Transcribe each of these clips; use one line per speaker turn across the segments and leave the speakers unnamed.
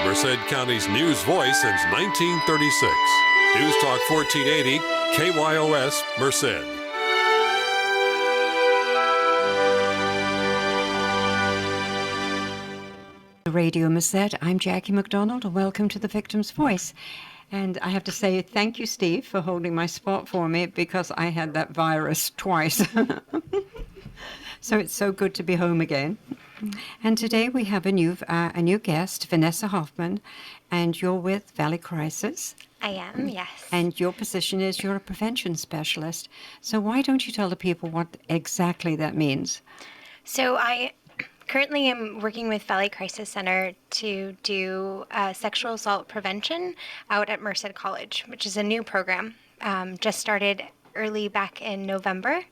Merced County's news voice since 1936. News Talk 1480, KYOS, Merced.
Radio Merced. I'm Jacque MacDonald, and welcome to The Victim's Voice. And I have to say thank you, Steve, for holding my spot for me, because I had that virus twice. So it's so good to be home again. And today we have a new guest, Vanessa Hoffman, and you're with Valley Crisis.
I am, yes.
And your position is you're a prevention specialist. So why don't you tell the people what exactly that means?
So I currently am working with Valley Crisis Center to do sexual assault prevention out at Merced College, which is a new program. Just started early back in November.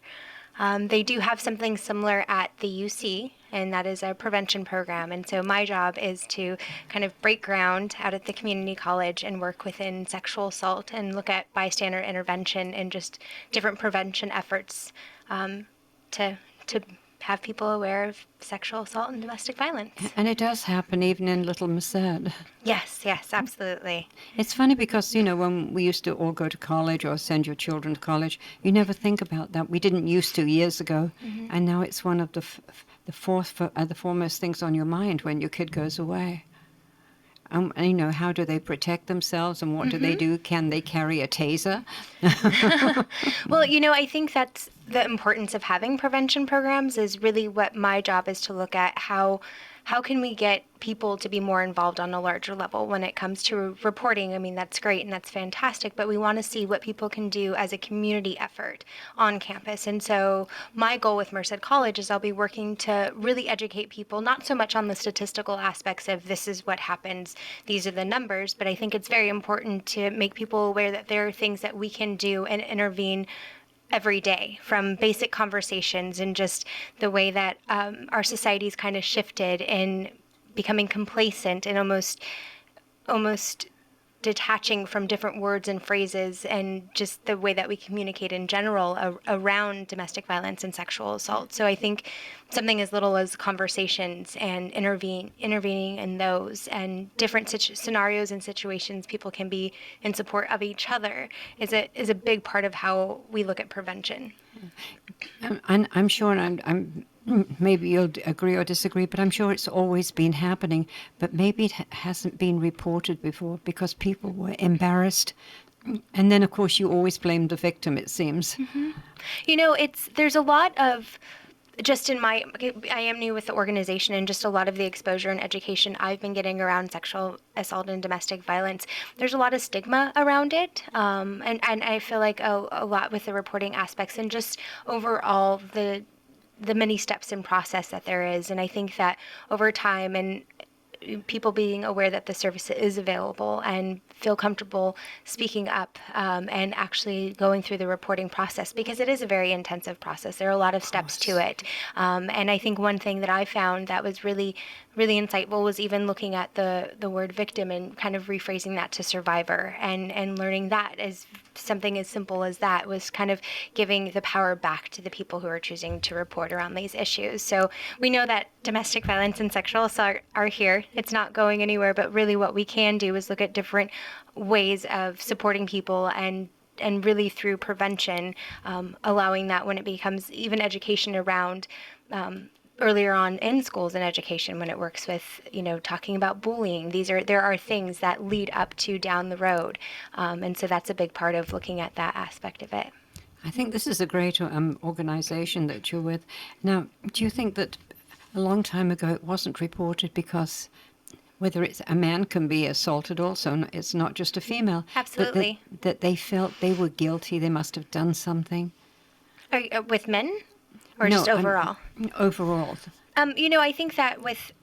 They do have something similar at the UC, and that is a prevention program. And so my job is to kind of break ground out at the community college and work within sexual assault and look at bystander intervention and just different prevention efforts to have people aware of sexual assault and domestic violence.
And it does happen even in Little Merced.
Yes, absolutely.
It's funny because, when we used to all go to college or send your children to college, you never think about that. We didn't used to years ago. Mm-hmm. And now it's one of the foremost things on your mind when your kid goes away. And, how do they protect themselves and what do they do? Can they carry a taser?
Well, I think that's the importance of having prevention programs is really what my job is to look at how can we get people to be more involved on a larger level when it comes to reporting. I mean, that's great and that's fantastic, but we want to see what people can do as a community effort on campus. And so my goal with Merced College is I'll be working to really educate people, not so much on the statistical aspects of this is what happens, these are the numbers, but I think it's very important to make people aware that there are things that we can do and intervene every day, from basic conversations and just the way that our society's kind of shifted in becoming complacent and almost detaching from different words and phrases, and just the way that we communicate in general around domestic violence and sexual assault. So I think something as little as conversations and intervening in those and different scenarios and situations people can be in support of each other is a big part of how we look at prevention.
I'm sure, and I'm maybe you'll agree or disagree, but I'm sure it's always been happening, but maybe it hasn't been reported before because people were embarrassed. And then, of course, you always blame the victim, it seems.
Mm-hmm. There's a lot of, I am new with the organization, and just a lot of the exposure and education I've been getting around sexual assault and domestic violence, there's a lot of stigma around it. And I feel like a lot with the reporting aspects and just overall the many steps in process that there is. And I think that over time and people being aware that the service is available and feel comfortable speaking up and actually going through the reporting process, because it is a very intensive process. There are a lot of steps to it. And I think one thing that I found that was really, really insightful was even looking at the word victim and kind of rephrasing that to survivor, and learning that as something as simple as that was kind of giving the power back to the people who are choosing to report around these issues. So we know that domestic violence and sexual assault are here. It's not going anywhere, but really what we can do is look at different ways of supporting people and really through prevention, allowing that when it becomes even education around earlier on in schools and education, when it works with, talking about bullying. There are things that lead up to down the road. And so that's a big part of looking at that aspect of it.
I think this is a great organization that you're with. Now, do you think that a long time ago it wasn't reported because whether it's a man can be assaulted also, it's not just a female.
Absolutely.
That they felt they were guilty, they must have done something.
With men? Or just overall?
Overall.
I think that with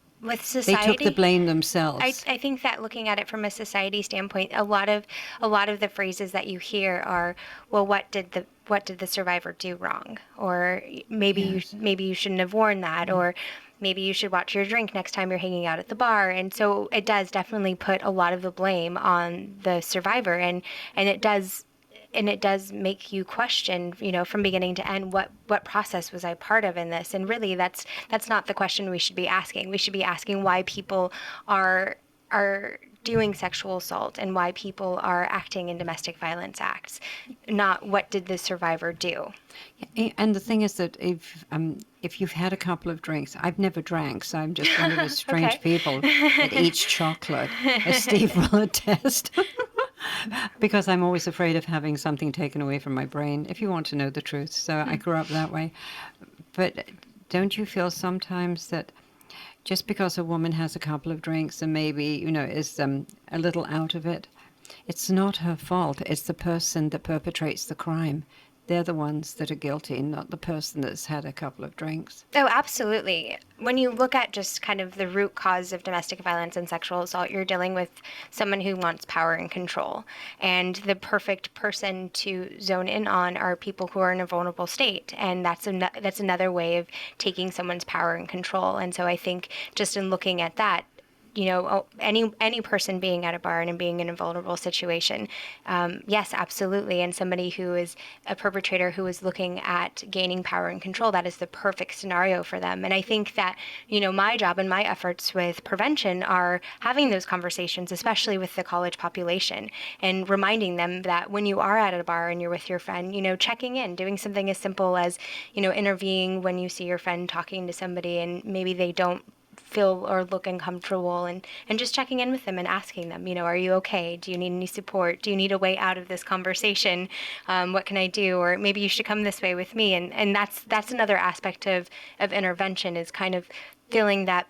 society,
they took the blame themselves.
I think that looking at it from a society standpoint, a lot of the phrases that you hear are, well, what did the survivor do wrong? Or maybe you shouldn't have worn that, or maybe you should watch your drink next time you're hanging out at the bar. And so it does definitely put a lot of the blame on the survivor, and it does make you question, from beginning to end, what process was I part of in this? And really, that's not the question we should be asking. We should be asking why people are are doing sexual assault and why people are acting in domestic violence acts, not what did the survivor do.
And the thing is that if you've had a couple of drinks, I've never drank, so I'm just one of those strange
Okay.
people that eats chocolate, as Steve will attest. Because I'm always afraid of having something taken away from my brain, if you want to know the truth. So I grew up that way. But don't you feel sometimes that just because a woman has a couple of drinks and maybe, is a little out of it, it's not her fault. It's the person that perpetrates the crime. They're the ones that are guilty, not the person that's had a couple of drinks.
Oh, absolutely. When you look at just kind of the root cause of domestic violence and sexual assault, you're dealing with someone who wants power and control. And the perfect person to zone in on are people who are in a vulnerable state. And that's another way of taking someone's power and control. And so I think just in looking at that, any person being at a bar and being in a vulnerable situation, yes, absolutely. And somebody who is a perpetrator who is looking at gaining power and control, that is the perfect scenario for them. And I think that, my job and my efforts with prevention are having those conversations, especially with the college population, and reminding them that when you are at a bar and you're with your friend, checking in, doing something as simple as, intervening when you see your friend talking to somebody and maybe they don't feel or look uncomfortable, and just checking in with them and asking them, are you okay? Do you need any support? Do you need a way out of this conversation? What can I do? Or maybe you should come this way with me. And that's another aspect of intervention, is kind of feeling that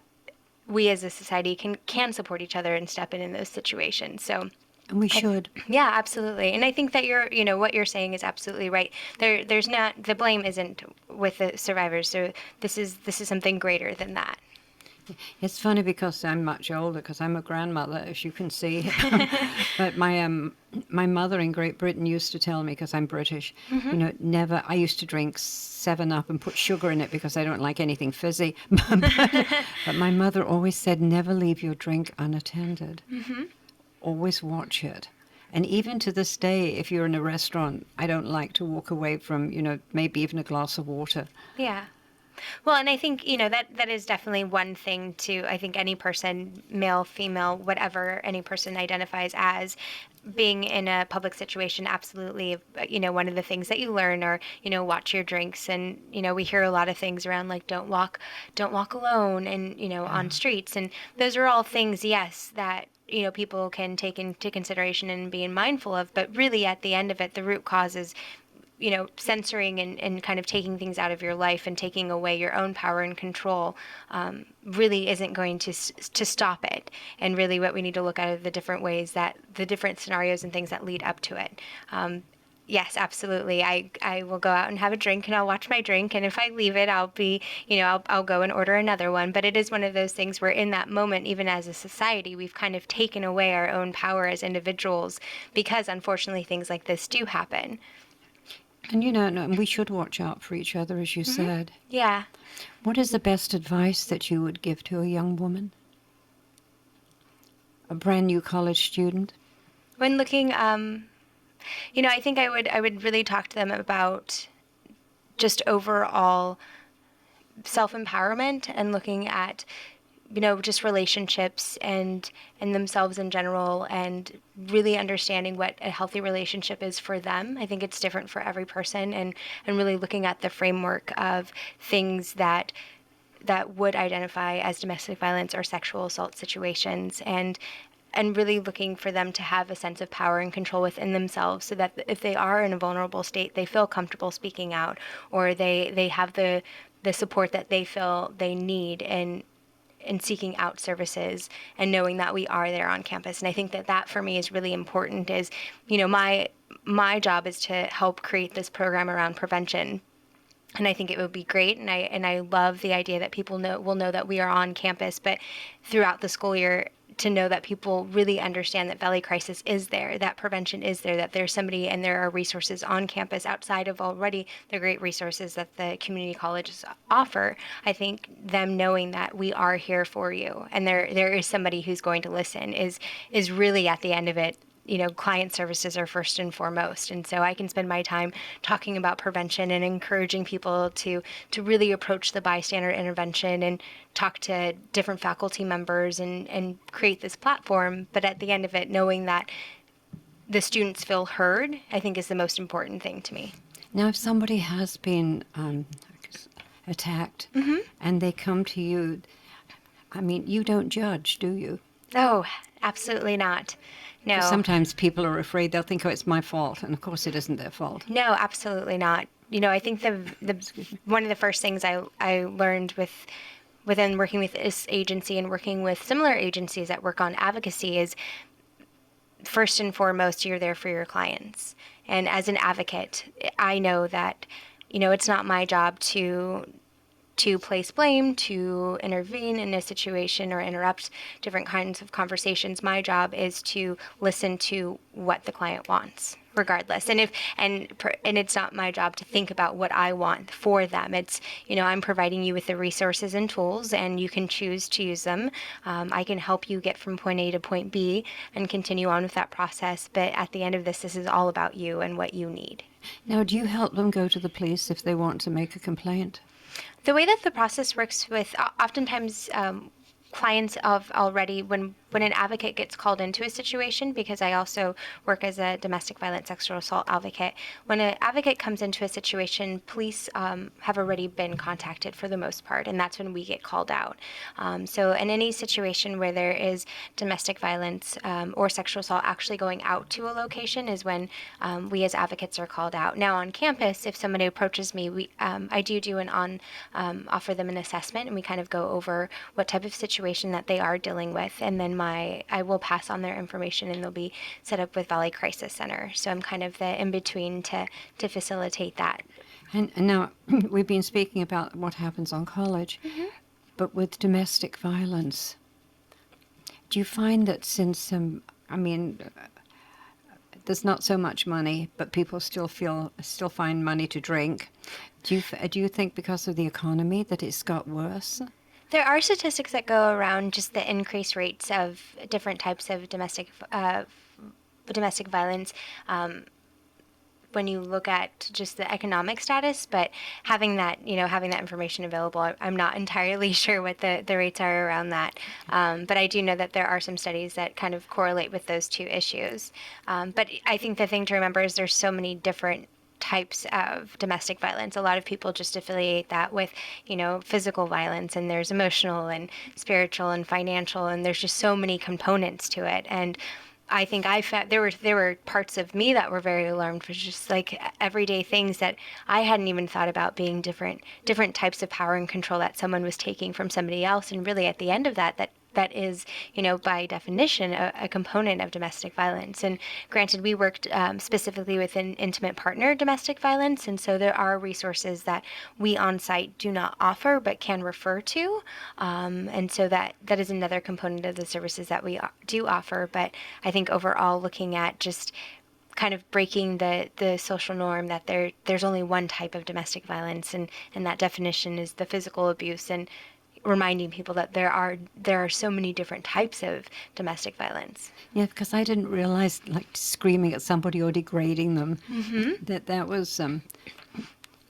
we as a society can support each other and step in those situations. So
And we should.
yeah, absolutely. And I think that what you're saying is absolutely right. There's not, the blame isn't with the survivors. So this is something greater than that.
It's funny because I'm much older, because I'm a grandmother, as you can see. But my mother in Great Britain used to tell me, because I'm British, never. I used to drink 7-Up and put sugar in it because I don't like anything fizzy. But my mother always said, never leave your drink unattended. Always watch it. And even to this day, if you're in a restaurant, I don't like to walk away from, maybe even a glass of water.
Yeah. Well, and I think, that is definitely one thing to, I think any person, male, female, whatever any person identifies as, being in a public situation, absolutely, one of the things that you learn are, watch your drinks. And, we hear a lot of things around like, don't walk alone and, on streets. And those are all things, yes, that, people can take into consideration and being mindful of. But really, at the end of it, the root cause is, censoring and kind of taking things out of your life and taking away your own power and control really isn't going to stop it. And really what we need to look at are the different ways, that the different scenarios and things that lead up to it. Yes, absolutely. I will go out and have a drink and I'll watch my drink. And if I leave it, I'll be, I'll go and order another one. But it is one of those things where in that moment, even as a society, we've kind of taken away our own power as individuals because unfortunately things like this do happen.
And we should watch out for each other, as you said.
Yeah.
What is the best advice that you would give to a young woman? A brand new college student?
When looking, I think I would really talk to them about just overall self-empowerment and looking at, just relationships and themselves in general, and really understanding what a healthy relationship is for them. I think it's different for every person, and really looking at the framework of things that would identify as domestic violence or sexual assault situations, and really looking for them to have a sense of power and control within themselves, so that if they are in a vulnerable state, they feel comfortable speaking out, or they have the support that they feel they need, and seeking out services and knowing that we are there on campus. And I think that for me is really important, is, my job is to help create this program around prevention. And I think it would be great. And I love the idea that people will know that we are on campus, but throughout the school year, to know that people really understand that Valley Crisis is there, that prevention is there, that there's somebody and there are resources on campus outside of already the great resources that the community colleges offer. I think them knowing that we are here for you and there is somebody who's going to listen is really, at the end of it, client services are first and foremost. And so I can spend my time talking about prevention and encouraging people to really approach the bystander intervention and talk to different faculty members and create this platform. But at the end of it, knowing that the students feel heard, I think is the most important thing to me.
Now, if somebody has been attacked and they come to you, I mean, you don't judge, do you?
No, absolutely not. No.
Sometimes people are afraid they'll think, oh, it's my fault. And of course, it isn't their fault.
No, absolutely not. I think the one of the first things I learned within working with this agency and working with similar agencies that work on advocacy is, first and foremost, you're there for your clients. And as an advocate, I know that, it's not my job to place blame, to intervene in a situation or interrupt different kinds of conversations. My job is to listen to what the client wants, regardless. And it's not my job to think about what I want for them. It's, I'm providing you with the resources and tools, and you can choose to use them. I can help you get from point A to point B and continue on with that process. But at the end of this is all about you and what you need.
Now, do you help them go to the police if they want to make a complaint?
The way that the process works with oftentimes clients of already, when an advocate gets called into a situation, because I also work as a domestic violence sexual assault advocate, when an advocate comes into a situation, police have already been contacted for the most part, and that's when we get called out. So in any situation where there is domestic violence or sexual assault actually going out to a location is when we as advocates are called out. Now on campus, if somebody approaches me, I do an offer them an assessment, and we kind of go over what type of situation that they are dealing with, and then I will pass on their information, and they'll be set up with Valley Crisis Center. So I'm kind of the in-between to facilitate that.
And now we've been speaking about what happens on college, but with domestic violence, do you find that since, there's not so much money, but people still find money to drink, do you think because of the economy that it's got worse?
There are statistics that go around just the increased rates of different types of domestic violence when you look at just the economic status, but having that information available, I'm not entirely sure what the rates are around that. But I do know that there are some studies that kind of correlate with those two issues. But I think the thing to remember is there's so many different types of domestic violence. A lot of people just affiliate that with, physical violence, and there's emotional and spiritual and financial, and there's just so many components to it. And I think I found there were parts of me that were very alarmed for just like everyday things that I hadn't even thought about being different types of power and control that someone was taking from somebody else. And really at the end of that is, by definition, a component of domestic violence. And granted, we worked specifically with an intimate partner domestic violence, and so there are resources that we on site do not offer but can refer to. And so that is another component of the services that we do offer. But I think overall, looking at just kind of breaking the social norm that there's only one type of domestic violence, and that definition is the physical abuse, and reminding people that there are so many different types of domestic violence.
Yeah, because I didn't realize, like, screaming at somebody or degrading them, that was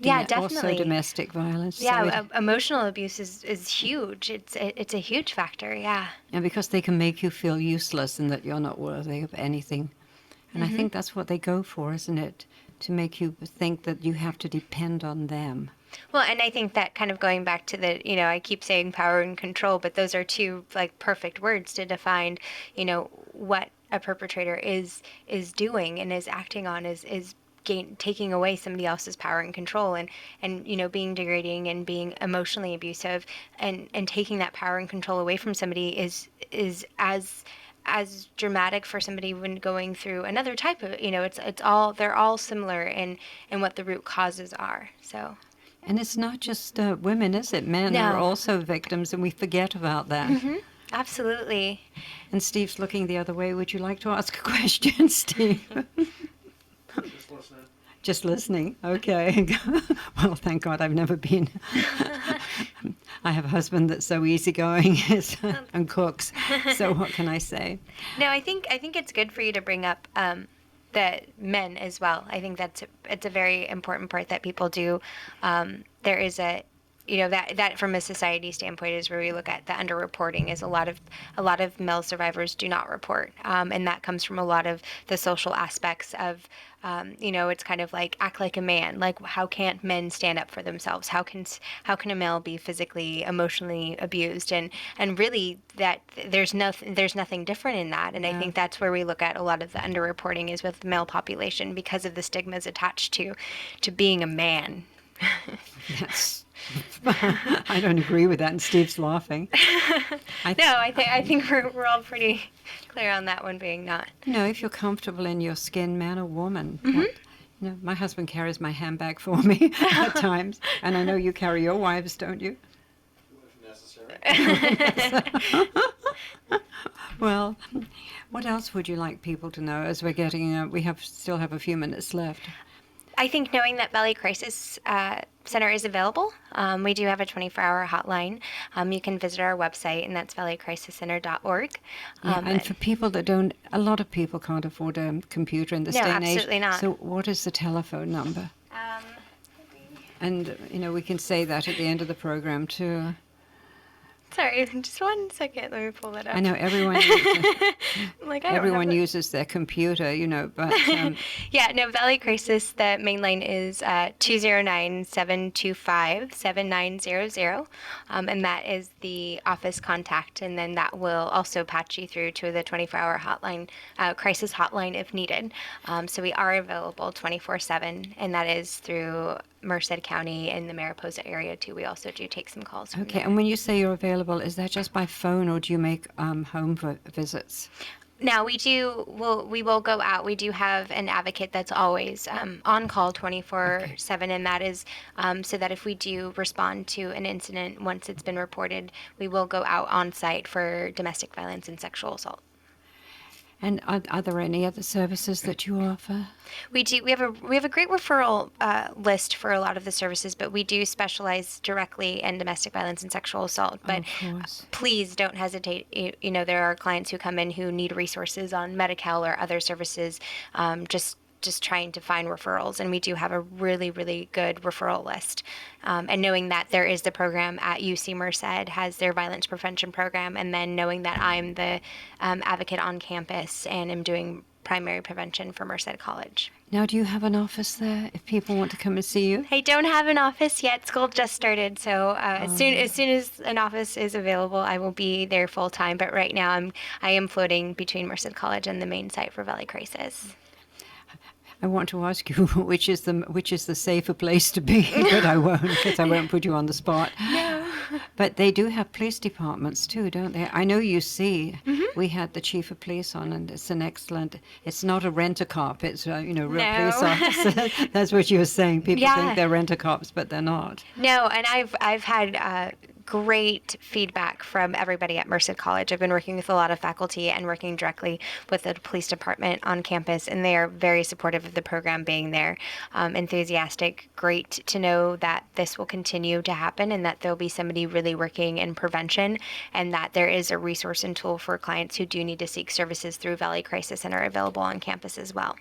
definitely
also domestic violence.
Yeah, so emotional abuse is huge. It's a huge factor. Yeah.
And because they can make you feel useless and that you're not worthy of anything, and I think that's what they go for, isn't it? To make you think that you have to depend on them.
Well, and I think that kind of going back to the, I keep saying power and control, but those are two like perfect words to define, what a perpetrator is doing and is acting on, is taking away somebody else's power and control, and being degrading and being emotionally abusive, and taking that power and control away from somebody is as dramatic for somebody when going through another type of, they're all similar in what the root causes are. So.
And it's not just women, is it? Men are also victims, and we forget about that.
Absolutely.
And Steve's looking the other way. Would you like to ask a question, Steve?
Just listening.
Just listening. Okay. Well, thank God I've never been. I have a husband that's so easygoing and cooks. So what can I say?
No, I think it's good for you to bring up the men as well. I think it's a very important part that people do. There is a that from a society standpoint is where we look at the underreporting is a lot of male survivors do not report, and that comes from a lot of the social aspects of it's kind of like act like a man. Like, how can't men stand up for themselves? How can a male be physically, emotionally abused? And really, that there's nothing different in that. And I think that's where we look at a lot of the underreporting is with the male population because of the stigmas attached to being a man.
Yes. I don't agree with that, and Steve's laughing.
I think we're all pretty clear on that one being not.
If you're comfortable in your skin, man or woman. My husband carries my handbag for me at times, and I know you carry your wives, don't you?
If necessary.
Well, what else would you like people to know as we're getting? We still have a few minutes left.
I think knowing that Valley Crisis Center is available. We do have a 24-hour hotline. You can visit our website, and that's valleycrisiscenter.org.
And for people that don't, a lot of people can't afford a computer in this day and age.
Absolutely not.
So what is the telephone number? And, we can say that at the end of the program, too.
Sorry, just 1 second. Let me pull that up.
I know everyone everyone uses their computer, but...
Valley Crisis, the main line is 209-725-7900, and that is the office contact, and then that will also patch you through to the 24-hour hotline, crisis hotline if needed. So we are available 24/7, and that is through Merced County and the Mariposa area, too. We also do take some calls from
Okay,
there.
and when you say you're available, is that just by phone, or do you make home visits?
Now we will go out. We do have an advocate that's always on call 24/7, and that is so that if we do respond to an incident once it's been reported, we will go out on site for domestic violence and sexual assault.
And are there any other services that you offer?
We do. We have a great referral list for a lot of the services, but we do specialize directly in domestic violence and sexual assault. But
Of course.
please don't hesitate. There are clients who come in who need resources on Medi-Cal or other services, just trying to find referrals, and we do have a really, really good referral list. And knowing that there is the program at UC Merced has their violence prevention program, and then knowing that I'm the advocate on campus and am doing primary prevention for Merced College.
Now, do you have an office there if people want to come and see you?
I don't have an office yet. School just started, so as soon as an office is available, I will be there full time. But right now, I am floating between Merced College and the main site for Valley Crisis.
I want to ask you which is the safer place to be, but I won't, because I won't put you on the spot.
No.
But they do have police departments too, don't they? I know you see. We had the chief of police on, and it's an excellent. It's not a rent-a-cop. It's real police officer. That's what you were saying. People think they're rent-a-cops, but they're not.
No, and I've had great feedback from everybody at Merced College. I've been working with a lot of faculty and working directly with the police department on campus, and they are very supportive of the program being there. Enthusiastic, great to know that this will continue to happen and that there'll be somebody really working in prevention, and that there is a resource and tool for clients who do need to seek services through Valley Crisis Center available on campus as well.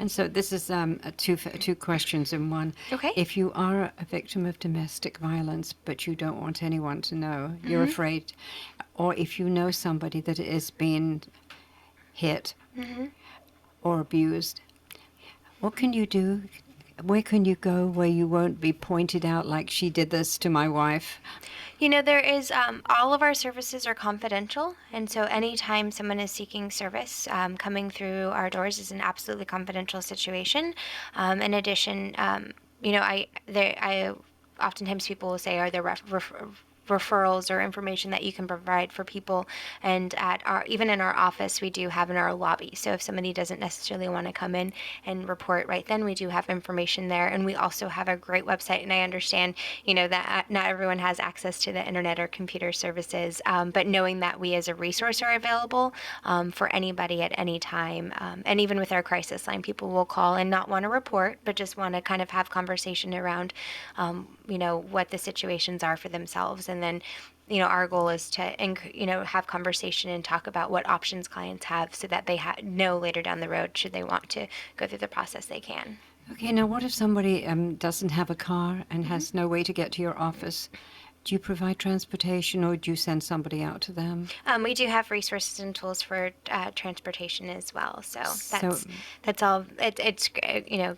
And so this is two questions in one.
Okay.
If you are a victim of domestic violence, but you don't want anyone to know, you're afraid, or if you know somebody that is being hit or abused, what can you do? Where can you go where you won't be pointed out like she did this to my wife?
There is, all of our services are confidential, and so anytime someone is seeking service, coming through our doors is an absolutely confidential situation. In addition, I oftentimes people will say, are there referrals or information that you can provide for people, and even in our office we do have in our lobby, so if somebody doesn't necessarily want to come in and report right then, we do have information there. And we also have a great website, and I understand that not everyone has access to the internet or computer services, but knowing that we as a resource are available for anybody at any time, and even with our crisis line, people will call and not want to report but just want to kind of have conversation around what the situations are for themselves. And then, our goal is to, have conversation and talk about what options clients have so that they know later down the road, should they want to go through the process, they can.
Okay, now what if somebody doesn't have a car and has no way to get to your office? Do you provide transportation, or do you send somebody out to them?
We do have resources and tools for transportation as well. So that's all. It's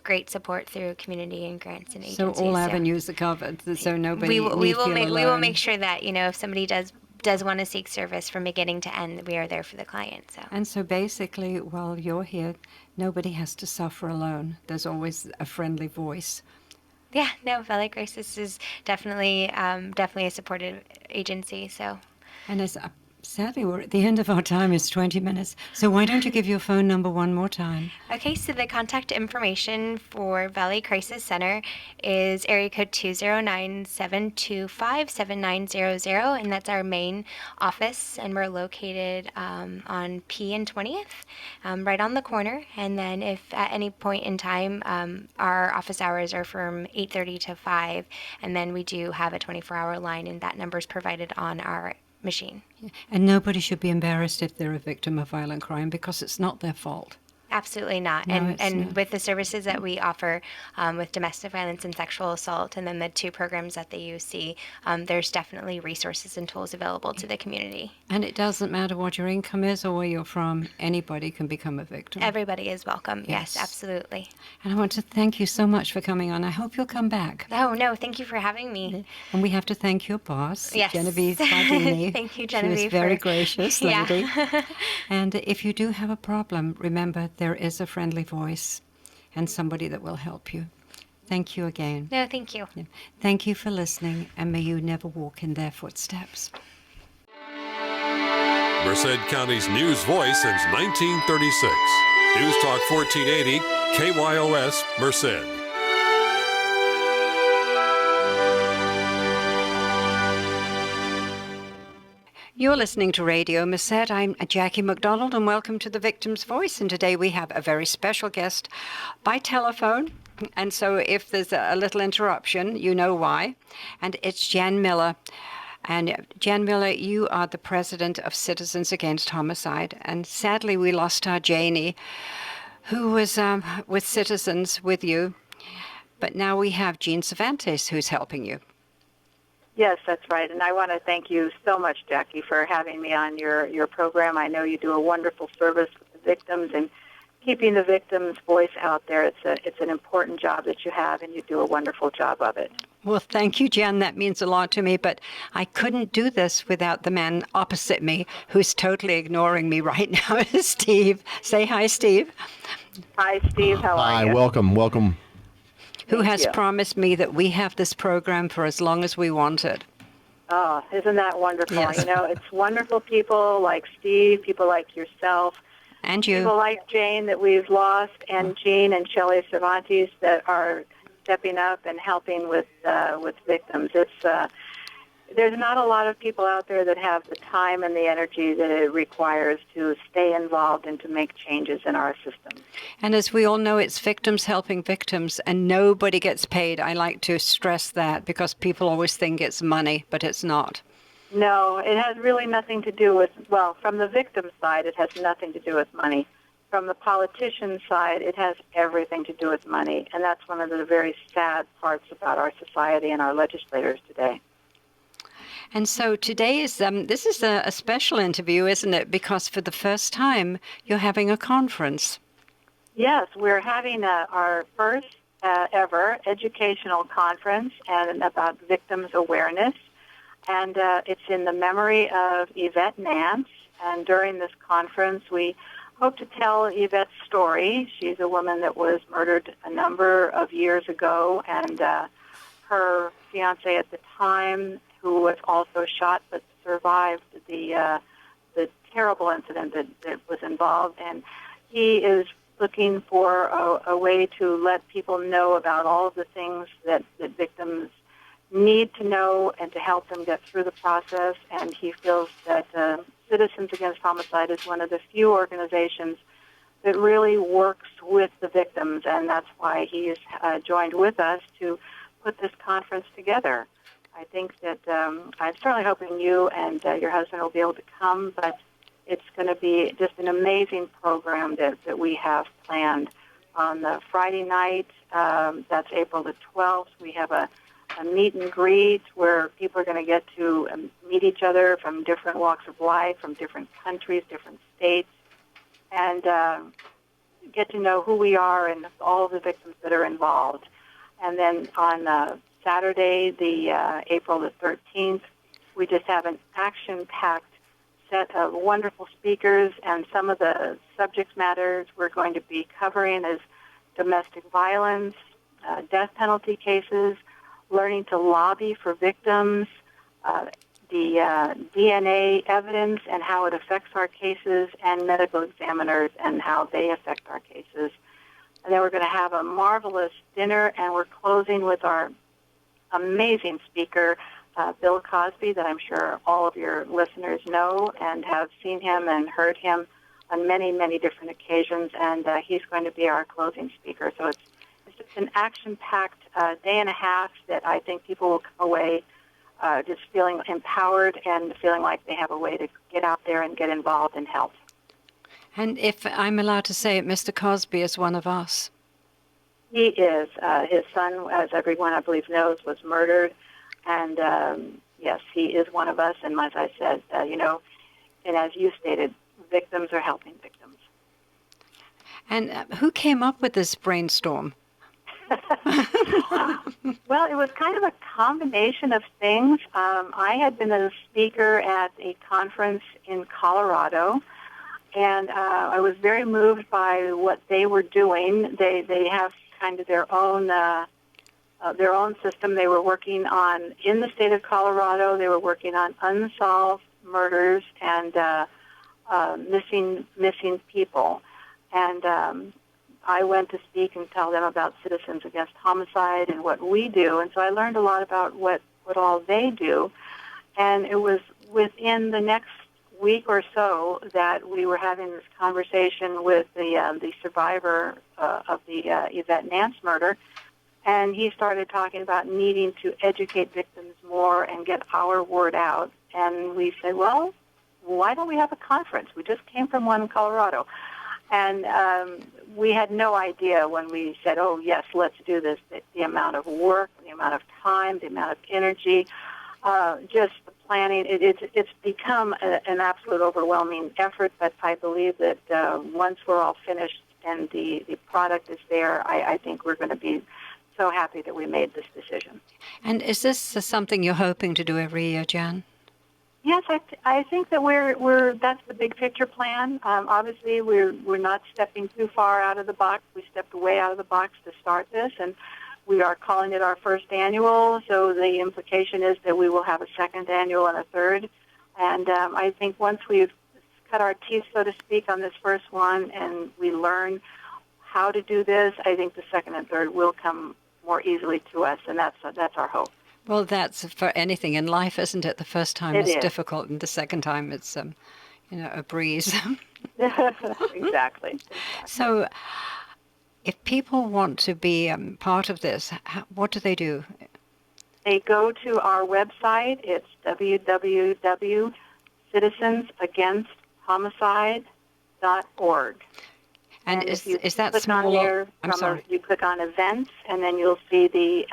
great support through community and grants and agencies.
So all avenues are covered. So nobody
we will make sure that if somebody does want to seek service from beginning to end, we are there for the client. So.
And so basically, while you're here, nobody has to suffer alone. There's always a friendly voice.
Yeah, no, Valley Crisis is definitely a supportive agency. So.
And sadly, we're at the end of our time. It's 20 minutes. So why don't you give your phone number one more time?
Okay, so the contact information for Valley Crisis Center is area code 209-725-7900, and that's our main office, and we're located on P and 20th, right on the corner. And then if at any point in time, our office hours are from 8:30 to 5, and then we do have a 24-hour line, and that number is provided on our machine.
And nobody should be embarrassed if they're a victim of violent crime, because it's not their fault.
Absolutely not.
No,
and
not.
With the services that we offer with domestic violence and sexual assault, and then the 2 programs at the UC, there's definitely resources and tools available to the community.
And it doesn't matter what your income is or where you're from. Anybody can become a victim.
Everybody is welcome. Yes, absolutely.
And I want to thank you so much for coming on. I hope you'll come back.
Oh, no, thank you for having me.
And we have to thank your boss,
Yes.
Genevieve Bardini.
Thank you, Genevieve.
She was very gracious lady.
Yeah.
And if you do have a problem, remember there is a friendly voice and somebody that will help you. Thank you again.
No, thank you.
Yeah. Thank you for listening, and may you never walk in their footsteps.
Merced County's news voice since 1936. News Talk 1480, KYOS, Merced.
You're listening to Radio Merced. I'm Jacque MacDonald, and welcome to The Victim's Voice. And today we have a very special guest by telephone. And so if there's a little interruption, you know why. And it's Jan Miller. And Jan Miller, you are the president of Citizens Against Homicide. And sadly, we lost our Janie, who was with Citizens with you. But now we have Jean Cervantes, who's helping you.
Yes, that's right. And I want to thank you so much, Jacque, for having me on your program. I know you do a wonderful service with the victims and keeping the victim's voice out there. It's an important job that you have, and you do a wonderful job of it.
Well, thank you, Jen. That means a lot to me, but I couldn't do this without the man opposite me who's totally ignoring me right now, Steve. Say hi, Steve.
Hi, Steve. How are you?
Hi, welcome.
Who has promised me that we have this program for as long as we want it.
Oh, isn't that wonderful?
Yes.
You know, it's wonderful people like Steve, people like yourself,
And you.
people like Jane that we've lost, and Jean and Shelley Cervantes that are stepping up and helping with victims. There's not a lot of people out there that have the time and the energy that it requires to stay involved and to make changes in our system.
And as we all know, it's victims helping victims, and nobody gets paid. I like to stress that because people always think it's money, but it's not.
No, it has really nothing to do with, well, from the victim side, it has nothing to do with money. From the politician side, it has everything to do with money, and that's one of the very sad parts about our society and our legislators today.
And so today is this is a special interview, isn't it? Because for the first time, you're having a conference.
Yes, we're having our first ever educational conference and about victims awareness. And it's in the memory of Yvette Nance. And during this conference, we hope to tell Yvette's story. She's a woman that was murdered a number of years ago, and her fiancé at the time, who was also shot but survived the terrible incident that was involved. And he is looking for a way to let people know about all of the things that victims need to know and to help them get through the process. And he feels that Citizens Against Homicide is one of the few organizations that really works with the victims, and that's why he is joined with us to put this conference together. I think that I'm certainly hoping you and your husband will be able to come, but it's going to be just an amazing program that we have planned. On the Friday night, that's April the 12th, we have a meet and greet where people are going to get to meet each other from different walks of life, from different countries, different states, and get to know who we are and all of the victims that are involved. And then on Saturday, the April the 13th, we just have an action-packed set of wonderful speakers, and some of the subject matters we're going to be covering is domestic violence, death penalty cases, learning to lobby for victims, the DNA evidence and how it affects our cases, and medical examiners and how they affect our cases. And then we're going to have a marvelous dinner, and we're closing with our amazing speaker, Bill Cosby, that I'm sure all of your listeners know and have seen him and heard him on many, many different occasions, and he's going to be our closing speaker. So it's just an action-packed day and a half that I think people will come away just feeling empowered and feeling like they have a way to get out there and get involved and help.
And if I'm allowed to say it, Mr. Cosby is one of us.
He is. His son, as everyone I believe knows, was murdered. And yes, he is one of us. And as I said, and as you stated, victims are helping victims.
And who came up with this brainstorm?
Well, it was kind of a combination of things. I had been a speaker at a conference in Colorado, and I was very moved by what they were doing. They have kind of their own system. They were working on, in the state of Colorado, they were working on unsolved murders and missing people. And I went to speak and tell them about Citizens Against Homicide and what we do. And so I learned a lot about what all they do. And it was within the next week or so that we were having this conversation with the survivor of the Yvette Nance murder. And he started talking about needing to educate victims more and get our word out. And we said, well, why don't we have a conference? We just came from one in Colorado. And we had no idea when we said, oh, yes, let's do this, the amount of work, the amount of time, the amount of energy, just the planning. It's become an absolute overwhelming effort, but I believe that once we're all finished and the product is there, I think we're going to be so happy that we made this decision.
And is this something you're hoping to do every year, Jan?
Yes, I think that that's the big picture plan. Obviously, we're not stepping too far out of the box. We stepped way out of the box to start this, and we are calling it our first annual. So the implication is that we will have a second annual and a third. And I think once we've cut our teeth, so to speak, on this first one, and we learn how to do this, I think the second and third will come more easily to us, and that's our hope.
Well, that's for anything in life, isn't it? The first time is difficult, and the second time it's, a breeze.
Exactly.
So if people want to be part of this, what do they do?
They go to our website. It's www.citizensagainst-homicide.org.
And is that
click
small?
On there
I'm sorry.
You click on events, and then you'll see the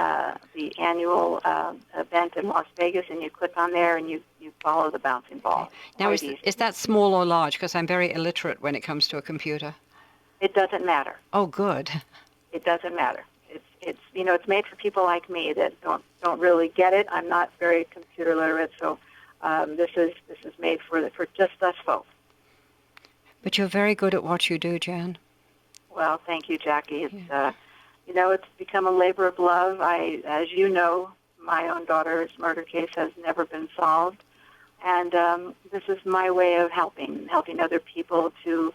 annual event in Las Vegas, and you click on there, and you follow the bouncing ball.
Now, is that small or large? Because I'm very illiterate when it comes to a computer.
It doesn't matter.
Oh, good.
It doesn't matter. It's made for people like me that don't really get it. I'm not very computer literate, so this is made for just us folks.
But you're very good at what you do, Jan.
Well, thank you, Jackie. It's it's become a labor of love. As you know, my own daughter's murder case has never been solved, and this is my way of helping other people to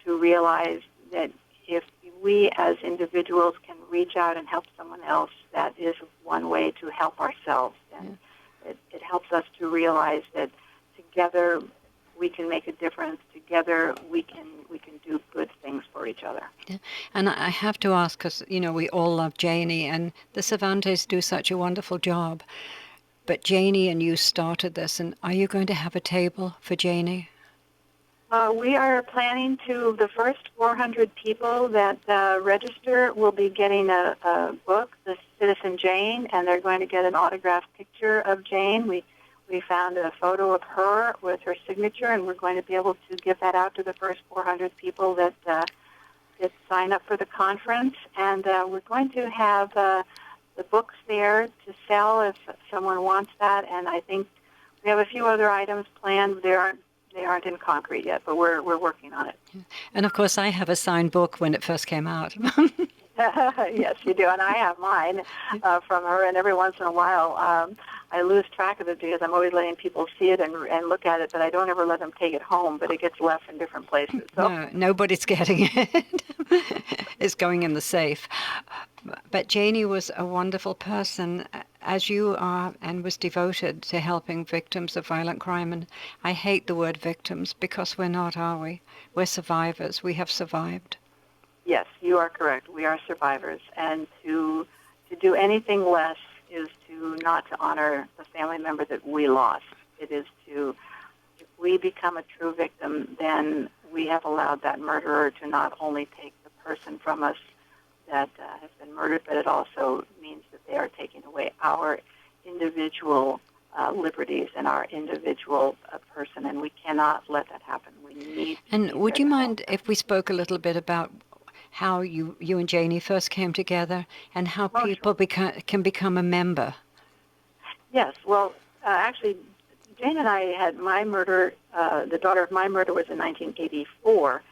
realize that if we as individuals can reach out and help someone else, that is one way to help ourselves, and it helps us to realize that together we can make a difference. Together we can do good things for for each other.
Yeah. And I have to ask, because, we all love Janie, and the Cervantes do such a wonderful job. But Janie and you started this, and are you going to have a table for Janie?
We are planning the first 400 people that register will be getting a book, The Citizen Jane, and they're going to get an autographed picture of Jane. We found a photo of her with her signature, and we're going to be able to give that out to the first 400 people that sign up for the conference. And we're going to have the books there to sell if someone wants that. And I think we have a few other items planned. They aren't in concrete yet, but we're working on it.
And of course, I have a signed book when it first came out.
Yes, you do, and I have mine from her. And every once in a while, I lose track of it because I'm always letting people see it and look at it, but I don't ever let them take it home. But it gets left in different places. So.
No, nobody's getting it. It's going in the safe. But Janie was a wonderful person, as you are, and was devoted to helping victims of violent crime. And I hate the word victims because we're not, are we? We're survivors. We have survived.
Yes, you are correct. We are survivors. And to do anything less is not to honor the family member that we lost. It is if we become a true victim, then we have allowed that murderer to not only take the person from us that has been murdered, but it also means that they are taking away our individual liberties and our individual person, and we cannot let that happen. We need.
And would you mind if we spoke a little bit about how you and Janie first came together and how people can become a member?
Yes. Well, actually, Jane and I had my murder. The daughter of my murder was in 1984.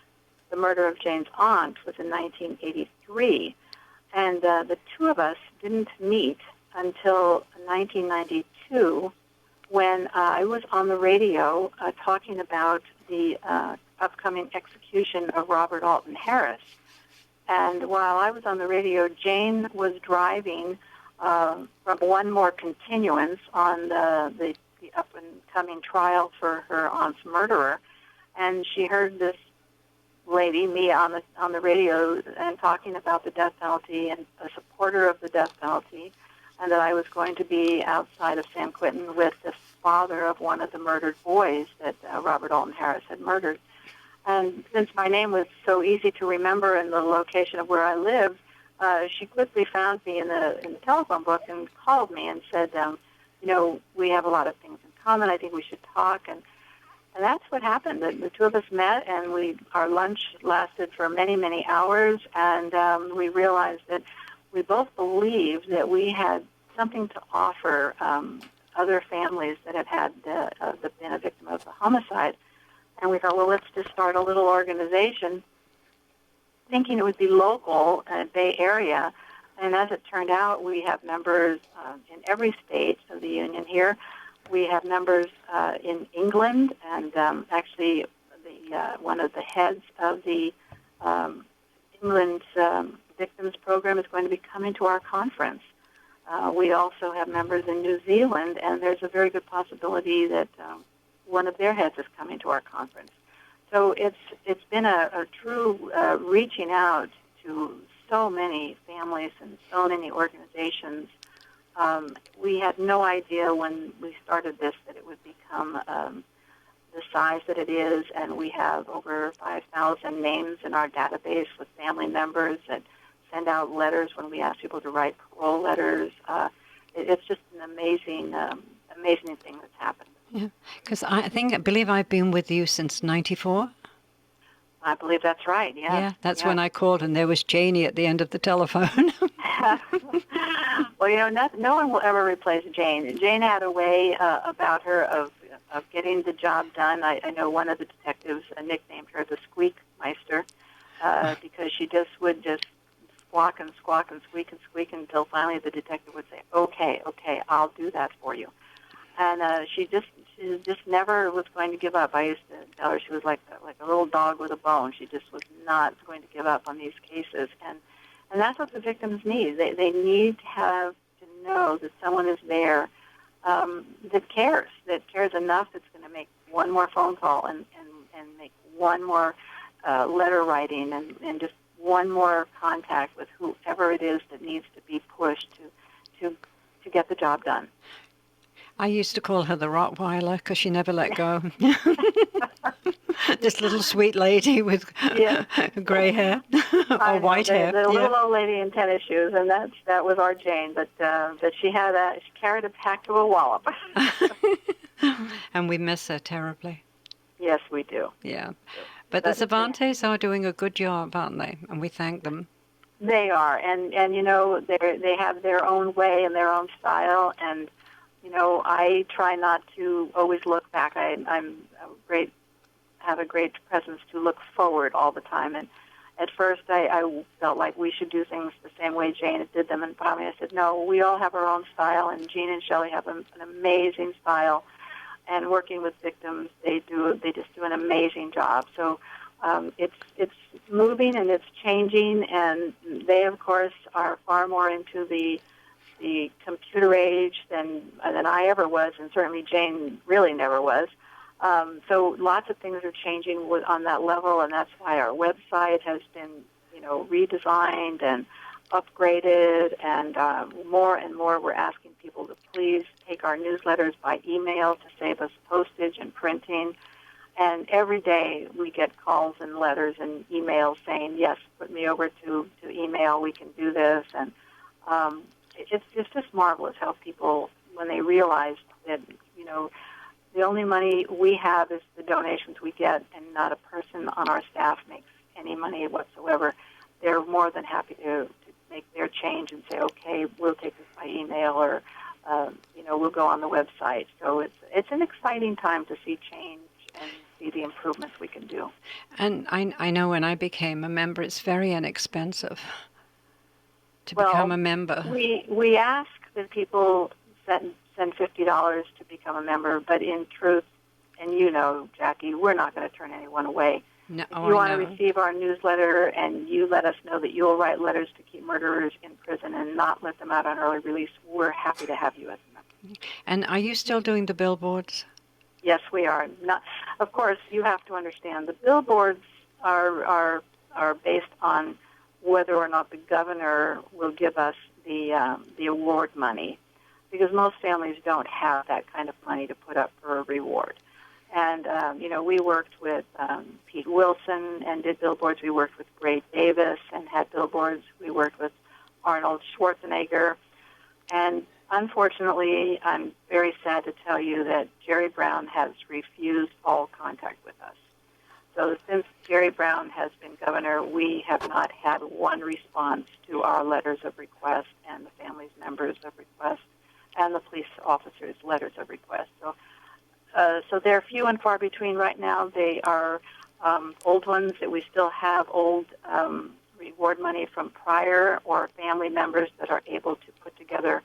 The murder of Jane's aunt was in 1983. And the two of us didn't meet until 1992 when I was on the radio talking about the upcoming execution of Robert Alton Harris. And while I was on the radio, Jane was driving from one more continuance on the up-and-coming trial for her aunt's murderer. And she heard this lady, me, on the radio and talking about the death penalty and a supporter of the death penalty, and that I was going to be outside of San Quentin with the father of one of the murdered boys that Robert Alton Harris had murdered. And since my name was so easy to remember in the location of where I lived, she quickly found me in the telephone book and called me and said, we have a lot of things in common. I think we should talk. And that's what happened. The two of us met, and our lunch lasted for many, many hours, and we realized that we both believed that we had something to offer other families that had been a victim of the homicide. And we thought, well, let's just start a little organization, thinking it would be local, Bay Area. And as it turned out, we have members in every state of the union here. We have members in England, and actually one of the heads of the England's victims program is going to be coming to our conference. We also have members in New Zealand, and there's a very good possibility that one of their heads is coming to our conference. So it's been a true reaching out to so many families and so many organizations. We had no idea when we started this that it would become the size that it is, and we have over 5,000 names in our database with family members that send out letters when we ask people to write parole letters. It's just an amazing thing that's happened.
Yeah, because I believe I've been with you since '94.
I believe that's right, yeah.
Yeah, that's when I called, and there was Janie at the end of the telephone.
Well, no one will ever replace Jane. Jane had a way about her of getting the job done. I know one of the detectives nicknamed her the Squeak Meister because she would squawk and squawk and squeak until finally the detective would say, okay, I'll do that for you. And she just never was going to give up. I used to tell her she was like a little dog with a bone. She just was not going to give up on these cases. And that's what the victims need. They need to know that someone is there that cares enough that's going to make one more phone call and make one more letter writing and just one more contact with whoever it is that needs to be pushed to get the job done.
I used to call her the Rottweiler because she never let go. This little sweet lady with gray hair or white hair.
The little old lady in tennis shoes, and that was our Jane. But she carried a pack to a wallop.
And we miss her terribly.
Yes, we do.
Yeah. But the Cervantes are doing a good job, aren't they? And we thank them.
They are, and they have their own way and their own style, and I try not to always look back. Have a great presence to look forward all the time. And at first, I felt like we should do things the same way Jane did them, and finally I said, no, we all have our own style, and Jean and Shelley have an amazing style. And working with victims, they just do an amazing job. So it's moving and it's changing, and they of course are far more into the computer age than I ever was, and certainly Jane really never was. So lots of things are changing on that level, and that's why our website has been redesigned and upgraded, and more and more we're asking people to please take our newsletters by email to save us postage and printing. And every day we get calls and letters and emails saying, yes, put me over to email, we can do this. And it's just marvelous how people, when they realize that, the only money we have is the donations we get, and not a person on our staff makes any money whatsoever. They're more than happy to make their change and say, okay, we'll take this by email, or we'll go on the website. So it's an exciting time to see change and see the improvements we can do.
And I know when I became a member, it's very inexpensive to become a member.
We ask that people send $50 to become a member, but in truth, and Jackie, we're not going to turn anyone away.
No,
if you want to receive our newsletter and you let us know that you'll write letters to keep murderers in prison and not let them out on early release, we're happy to have you as a member.
And are you still doing the billboards?
Yes, we are. Of course, you have to understand the billboards are based on whether or not the governor will give us the award money, because most families don't have that kind of money to put up for a reward. And, we worked with Pete Wilson and did billboards. We worked with Gray Davis and had billboards. We worked with Arnold Schwarzenegger. And unfortunately, I'm very sad to tell you that Jerry Brown has refused all contact with us. So since Jerry Brown has been governor, we have not had one response to our letters of request and the family's members of request and the police officers' letters of request. So they're few and far between right now. They are old ones that we still have, old reward money from prior, or family members that are able to put together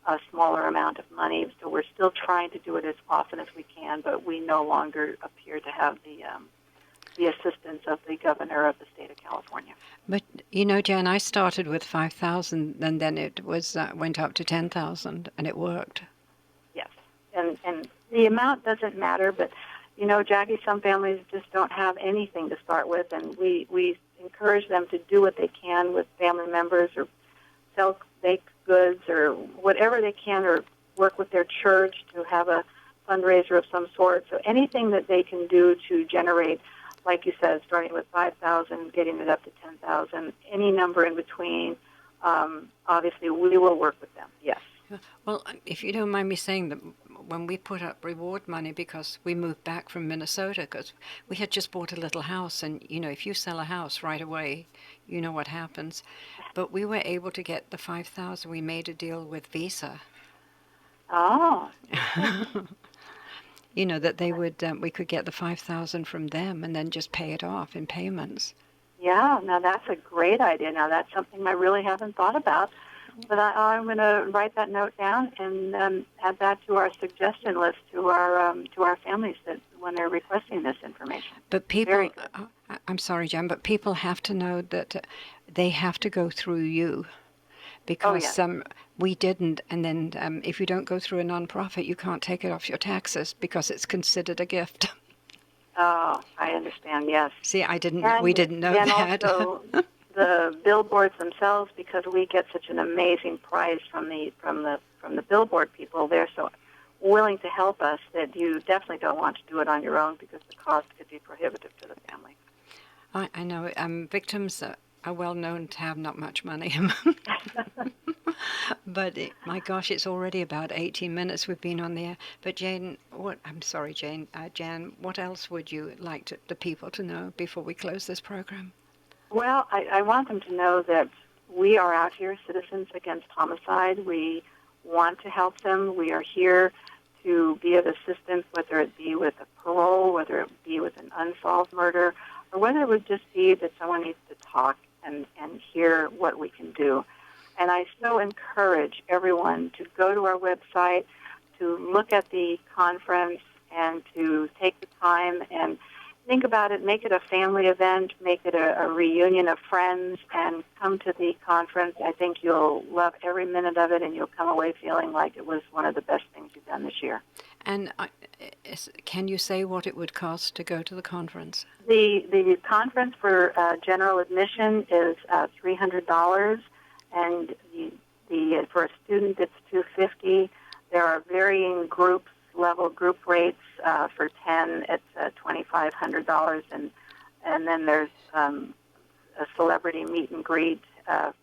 a smaller amount of money. So we're still trying to do it as often as we can, but we no longer appear to have the assistance of the governor of the state of California.
But Jan, I started with 5,000, and then it was went up to 10,000, and it worked.
Yes, and the amount doesn't matter, but Jackie, some families just don't have anything to start with, and we encourage them to do what they can with family members, or sell baked goods, or whatever they can, or work with their church to have a fundraiser of some sort. So anything that they can do to generate, like you said, starting with 5,000, getting it up to 10,000, any number in between, obviously we will work with them, yes.
Well, if you don't mind me saying that, when we put up reward money, because we moved back from Minnesota, because we had just bought a little house, and if you sell a house right away, you know what happens. But we were able to get the 5,000. We made a deal with Visa.
Oh.
That they would, we could get the 5,000 from them and then just pay it off in payments.
Yeah, now that's a great idea. Now that's something I really haven't thought about. But I'm going to write that note down and add that to our suggestion list to our families that when they're requesting this information.
But people, I'm sorry, Jen, but people have to know that they have to go through you, because we didn't. And then if you don't go through a nonprofit, you can't take it off your taxes because it's considered a gift.
Oh, I understand. Yes.
See,
And,
we didn't know
and
that.
also the billboards themselves, because we get such an amazing price from the billboard people. They're so willing to help us that you definitely don't want to do it on your own because the cost could be prohibitive to the family.
I know. Victims are well known to have not much money. But my gosh, it's already about 18 minutes we've been on the air. But Jan, what else would you like the people to know before we close this program?
Well, I want them to know that we are out here, Citizens Against Homicide. We want to help them. We are here to be of assistance, whether it be with a parole, whether it be with an unsolved murder, or whether it would just be that someone needs to talk and hear what we can do. And I so encourage everyone to go to our website, to look at the conference, and to take the time and think about it, make it a family event, make it a reunion of friends, and come to the conference. I think you'll love every minute of it, and you'll come away feeling like it was one of the best things you've done this year.
And can you say what it would cost to go to the conference?
The conference for general admission is $300, and the for a student it's $250. There are varying level group rates. For 10, it's $2,500, and then there's a celebrity meet and greet to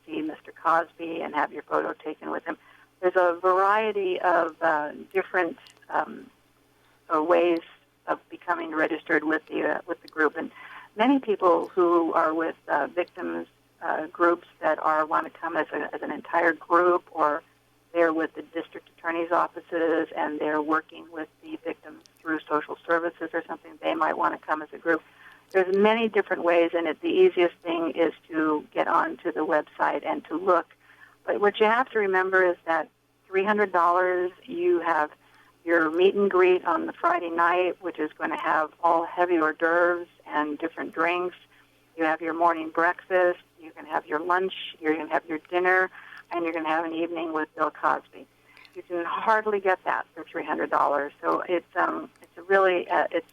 see Mr. Cosby and have your photo taken with him. There's a variety of different ways of becoming registered with the group, and many people who are with victims groups that want to come as an entire group, or they're with the district attorney's offices and they're working with the victims through social services or something, they might want to come as a group. There's many different ways, and the easiest thing is to get onto the website and to look. But what you have to remember is that $300, you have your meet and greet on the Friday night, which is going to have all heavy hors d'oeuvres and different drinks. You have your morning breakfast. You can have your lunch. You're going to have your dinner. And you're going to have an evening with Bill Cosby. You can hardly get that for $300. So it's really it's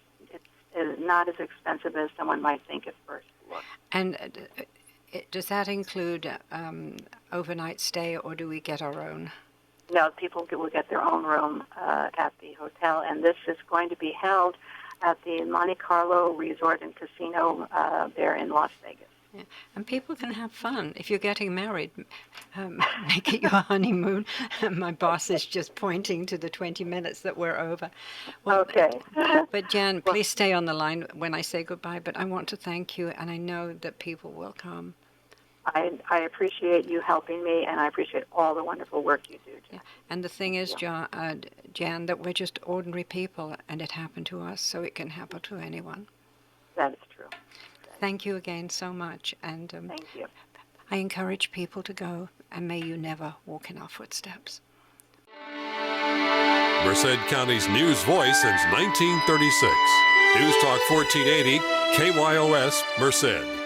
not as expensive as someone might think at first look.
And does that include overnight stay, or do we get our own?
No, people will get their own room at the hotel, and this is going to be held at the Monte Carlo Resort and Casino there in Las Vegas.
Yeah. And people can have fun. If you're getting married, make it your honeymoon. My boss is just pointing to the 20 minutes that we're over. Well,
okay.
But Jan, please stay on the line when I say goodbye. But I want to thank you, and I know that people will come.
I appreciate you helping me, and I appreciate all the wonderful work you do, Jan.
Yeah. And the thing is, Jan, that we're just ordinary people, and it happened to us, so it can happen to anyone.
That is true.
Thank you again so much, and
thank you.
I encourage people to go, and may you never walk in our footsteps.
Merced County's news voice since 1936. News Talk 1480, KYOS, Merced.